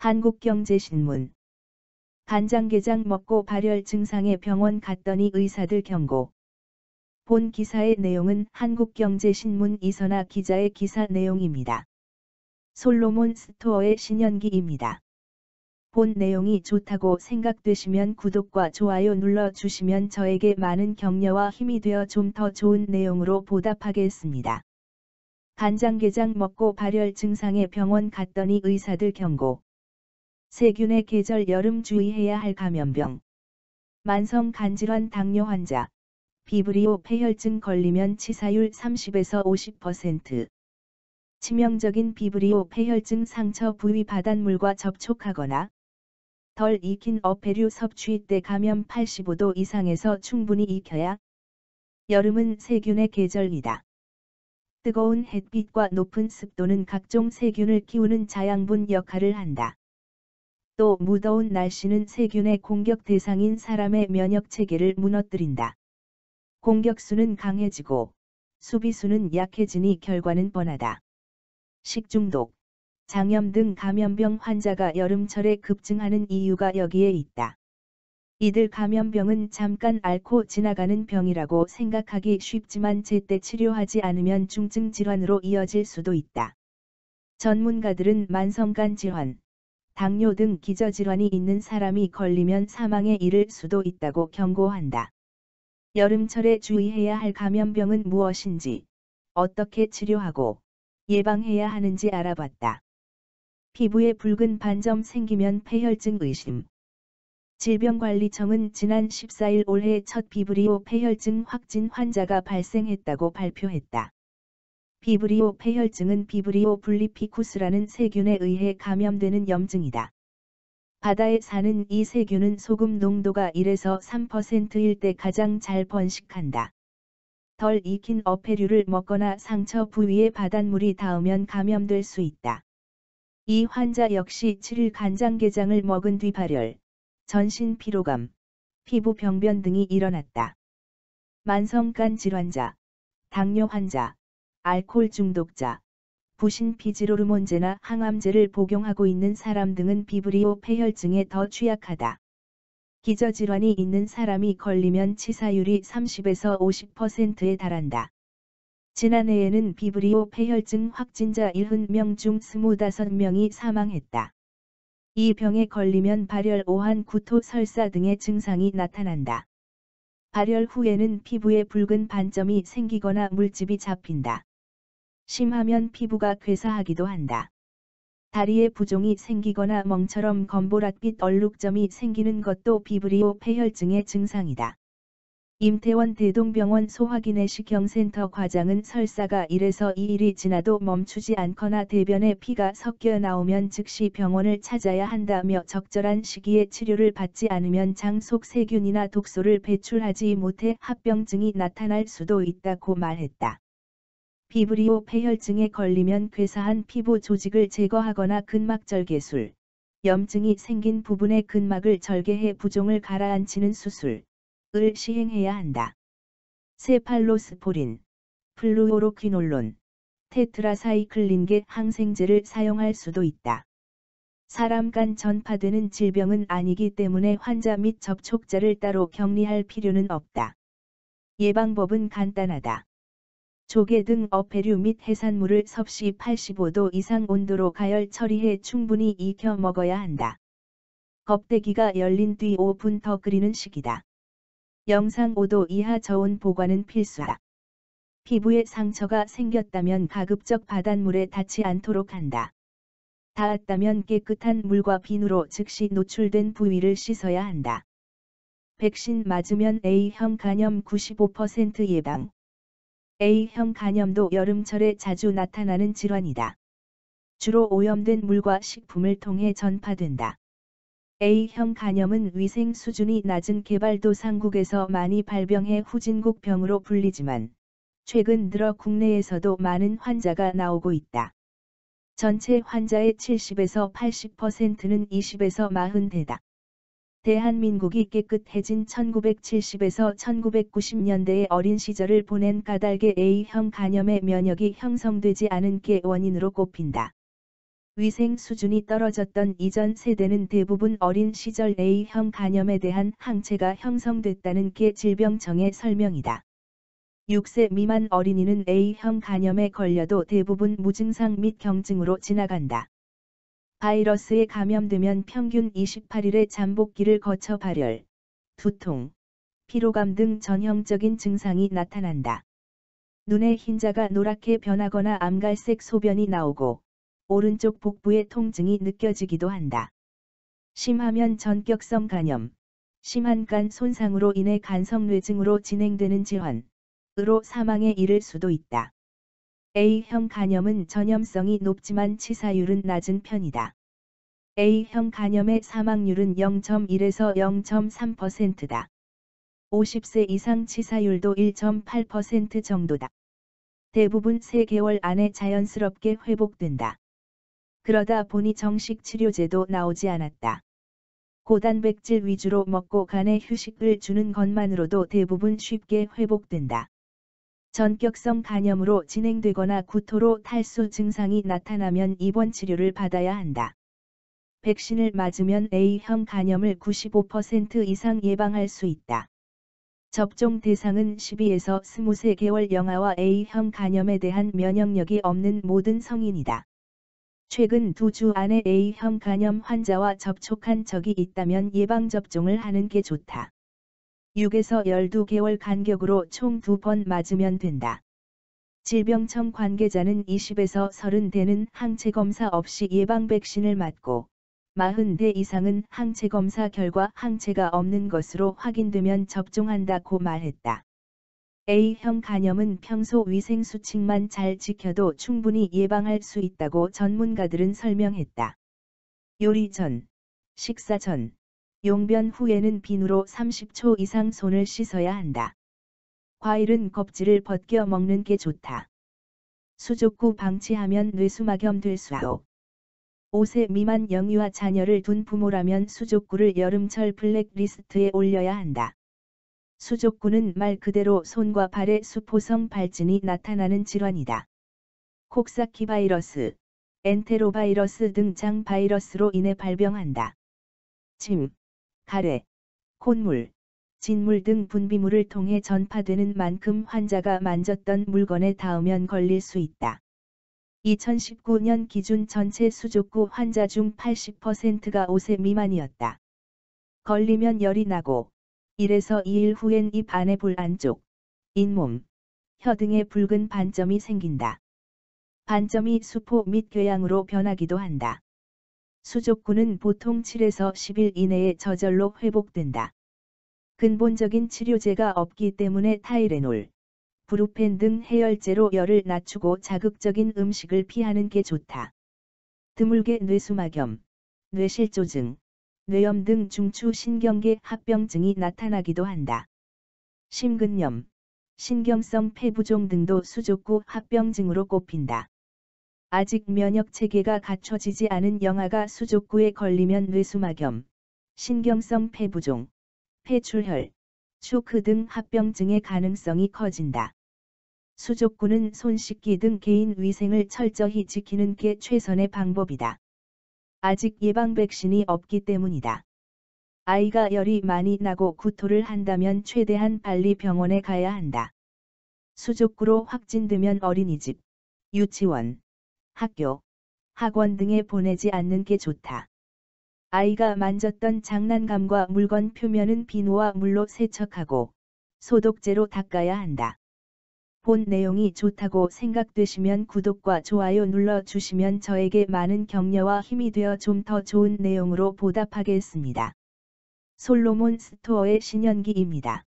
한국경제신문. 간장게장 먹고 발열 증상에 병원 갔더니 의사들 경고. 본 기사의 내용은 한국경제신문 이선아 기자의 기사 내용입니다. 솔로몬 스토어의 신현기입니다. 본 내용이 좋다고 생각되시면 구독과 좋아요 눌러주시면 저에게 많은 격려와 힘이 되어 좀 더 좋은 내용으로 보답하겠습니다. 간장게장 먹고 발열 증상에 병원 갔더니 의사들 경고. 세균의 계절 여름 주의해야 할 감염병. 만성 간질환 당뇨 환자. 비브리오 폐혈증 걸리면 치사율 30에서 50%. 치명적인 비브리오 폐혈증 상처 부위 바닷물과 접촉하거나 덜 익힌 어패류 섭취 때 감염 85도 이상에서 충분히 익혀야. 여름은 세균의 계절이다. 뜨거운 햇빛과 높은 습도는 각종 세균을 키우는 자양분 역할을 한다. 또 무더운 날씨는 세균의 공격 대상인 사람의 면역 체계를 무너뜨린다. 공격수는 강해지고 수비수는 약해지니 결과는 뻔하다. 식중독, 장염 등 감염병 환자가 여름철에 급증하는 이유가 여기에 있다. 이들 감염병은 잠깐 앓고 지나가는 병이라고 생각하기 쉽지만 제때 치료하지 않으면 중증 질환으로 이어질 수도 있다. 전문가들은 만성간 질환, 당뇨 등 기저질환이 있는 사람이 걸리면 사망에 이를 수도 있다고 경고한다. 여름철에 주의해야 할 감염병은 무엇인지, 어떻게 치료하고 예방해야 하는지 알아봤다. 피부에 붉은 반점 생기면 폐혈증 의심. 질병관리청은 지난 14일 올해 첫 비브리오 폐혈증 확진 환자가 발생했다고 발표했다. 비브리오 폐혈증은 비브리오 블리피쿠스라는 세균에 의해 감염되는 염증이다. 바다에 사는 이 세균은 소금 농도가 1에서 3%일 때 가장 잘 번식한다. 덜 익힌 어패류를 먹거나 상처 부위에 바닷물이 닿으면 감염될 수 있다. 이 환자 역시 7일 간장게장을 먹은 뒤 발열, 전신 피로감, 피부 병변 등이 일어났다. 만성간 질환자, 당뇨 환자, 알코올 중독자, 부신 피지로르몬제나 항암제를 복용하고 있는 사람 등은 비브리오 폐혈증에 더 취약하다. 기저질환이 있는 사람이 걸리면 치사율이 30에서 50%에 달한다. 지난해에는 비브리오 폐혈증 확진자 70명 중 25명이 사망했다. 이 병에 걸리면 발열, 오한, 구토, 설사 등의 증상이 나타난다. 발열 후에는 피부에 붉은 반점이 생기거나 물집이 잡힌다. 심하면 피부가 괴사하기도 한다. 다리에 부종이 생기거나 멍처럼 검보랏빛 얼룩점이 생기는 것도 비브리오 폐혈증의 증상이다. 임태원 대동병원 소화기내시경센터 과장은 설사가 1에서 2일이 지나도 멈추지 않거나 대변에 피가 섞여 나오면 즉시 병원을 찾아야 한다며 적절한 시기에 치료를 받지 않으면 장 속 세균이나 독소를 배출하지 못해 합병증이 나타날 수도 있다고 말했다. 비브리오 폐혈증에 걸리면 괴사한 피부 조직을 제거하거나 근막절개술, 염증이 생긴 부분의 근막을 절개해 부종을 가라앉히는 수술을 시행해야 한다. 세팔로스포린, 플루오로퀴놀론, 테트라사이클린계 항생제를 사용할 수도 있다. 사람 간 전파되는 질병은 아니기 때문에 환자 및 접촉자를 따로 격리할 필요는 없다. 예방법은 간단하다. 조개 등 어패류 및 해산물을 섭씨 85도 이상 온도로 가열 처리해 충분히 익혀 먹어야 한다. 껍데기가 열린 뒤 5분 더 끓이는 식이다. 영상 5도 이하 저온 보관은 필수다. 피부에 상처가 생겼다면 가급적 바닷물에 닿지 않도록 한다. 닿았다면 깨끗한 물과 비누로 즉시 노출된 부위를 씻어야 한다. 백신 맞으면 A형 간염 95% 예방. A형 간염도 여름철에 자주 나타나는 질환이다. 주로 오염된 물과 식품을 통해 전파된다. A형 간염은 위생 수준이 낮은 개발도상국에서 많이 발병해 후진국병으로 불리지만 최근 들어 국내에서도 많은 환자가 나오고 있다. 전체 환자의 70에서 80%는 20에서 40대다. 대한민국이 깨끗해진 1970에서 1990년대의 어린 시절을 보낸 까닭에 A형 간염의 면역이 형성되지 않은 게 원인으로 꼽힌다. 위생 수준이 떨어졌던 이전 세대는 대부분 어린 시절 A형 간염에 대한 항체가 형성됐다는 게 질병청의 설명이다. 6세 미만 어린이는 A형 간염에 걸려도 대부분 무증상 및 경증으로 지나간다. 바이러스에 감염되면 평균 28일의 잠복기를 거쳐 발열, 두통, 피로감 등 전형적인 증상이 나타난다. 눈의 흰자가 노랗게 변하거나 암갈색 소변이 나오고 오른쪽 복부에 통증이 느껴지기도 한다. 심하면 전격성 간염, 심한 간 손상으로 인해 간성뇌증으로 진행되는 질환으로 사망에 이를 수도 있다. A형 간염은 전염성이 높지만 치사율은 낮은 편이다. A형 간염의 사망률은 0.1에서 0.3%다. 50세 이상 치사율도 1.8% 정도다. 대부분 3개월 안에 자연스럽게 회복된다. 그러다 보니 정식 치료제도 나오지 않았다. 고단백질 위주로 먹고 간에 휴식을 주는 것만으로도 대부분 쉽게 회복된다. 전격성 간염으로 진행되거나 구토로 탈수 증상이 나타나면 입원 치료를 받아야 한다. 백신을 맞으면 A형 간염을 95% 이상 예방할 수 있다. 접종 대상은 12에서 23개월 영아와 A형 간염에 대한 면역력이 없는 모든 성인이다. 최근 2주 안에 A형 간염 환자와 접촉한 적이 있다면 예방접종을 하는 게 좋다. 6에서 12개월 간격으로 총 2번 맞으면 된다. 질병청 관계자는 20에서 30대는 항체검사 없이 예방 백신을 맞고 40대 이상은 항체검사 결과 항체가 없는 것으로 확인되면 접종한다고 말했다. A형 간염은 평소 위생수칙만 잘 지켜도 충분히 예방할 수 있다고 전문가들은 설명했다. 요리 전, 식사 전, 용변 후에는 비누로 30초 이상 손을 씻어야 한다. 과일은 껍질을 벗겨 먹는 게 좋다. 수족구 방치하면 뇌수막염 될 수도. 5세 미만 영유아 자녀를 둔 부모라면 수족구를 여름철 블랙리스트에 올려야 한다. 수족구는 말 그대로 손과 발에 수포성 발진이 나타나는 질환이다. 콕사키 바이러스, 엔테로바이러스 등 장 바이러스로 인해 발병한다. 침, 가래, 콧물, 진물 등 분비물을 통해 전파되는 만큼 환자가 만졌던 물건에 닿으면 걸릴 수 있다. 2019년 기준 전체 수족구 환자 중 80%가 5세 미만이었다. 걸리면 열이 나고 1에서 2일 후엔 입 안에 볼 안쪽, 잇몸, 혀 등에 붉은 반점이 생긴다. 반점이 수포 및 궤양으로 변하기도 한다. 수족구는 보통 7에서 10일 이내에 저절로 회복된다. 근본적인 치료제가 없기 때문에 타이레놀, 브루펜 등 해열제로 열을 낮추고 자극적인 음식을 피하는 게 좋다. 드물게 뇌수막염, 뇌실조증, 뇌염 등 중추 신경계 합병증이 나타나기도 한다. 심근염, 신경성 폐부종 등도 수족구 합병증으로 꼽힌다. 아직 면역 체계가 갖춰지지 않은 영아가 수족구에 걸리면 뇌수막염, 신경성 폐부종, 폐출혈, 쇼크 등 합병증의 가능성이 커진다. 수족구는 손 씻기 등 개인 위생을 철저히 지키는 게 최선의 방법이다. 아직 예방 백신이 없기 때문이다. 아이가 열이 많이 나고 구토를 한다면 최대한 빨리 병원에 가야 한다. 수족구로 확진되면 어린이집, 유치원, 학교, 학원 등에 보내지 않는 게 좋다. 아이가 만졌던 장난감과 물건 표면은 비누와 물로 세척하고 소독제로 닦아야 한다. 본 내용이 좋다고 생각되시면 구독과 좋아요 눌러주시면 저에게 많은 격려와 힘이 되어 좀 더 좋은 내용으로 보답하겠습니다. 솔로몬 스토어의 신현기입니다.